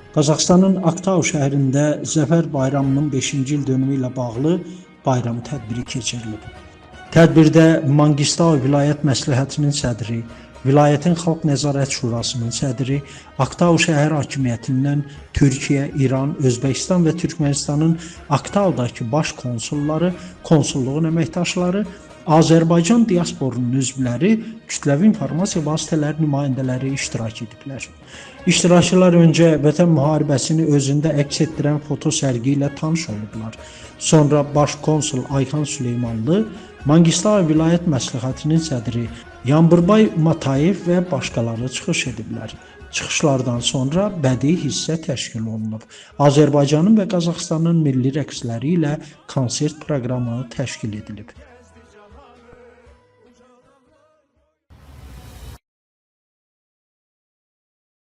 Qazaxıstanın Aktau şəhərində Zəfər bayramının 5-ci il dönümü ilə bağlı bayram tədbiri keçirilib. Tədbirdə Mangistau vilayət məsləhətinin sədri, vilayətin Xalq Nəzarət Şurasının sədri, Aktau şəhər hakimiyyətindən Türkiyə, İran, Özbəkistan və Türkmənistanın Aktaudakı baş konsulları, konsulluğun əməkdaşları, Azərbaycan diasporunun üzvləri, kütləvi informasiya vasitələri nümayəndələri iştirak ediblər. İştirakçılar öncə Vətən müharibəsini özündə əks etdirən foto sərgi ilə tanış olublar. Sonra baş konsul Ayxan Süleymanlı, Mangistau vilayət məsləhətinin sədri Yanburbay Matayev və başqaları çıxış ediblər. Çıxışlardan sonra bədii hissə təşkil olunub. Azərbaycanın və Qazaxıstanın milli rəqsləri ilə konsert proqramı təşkil edilib.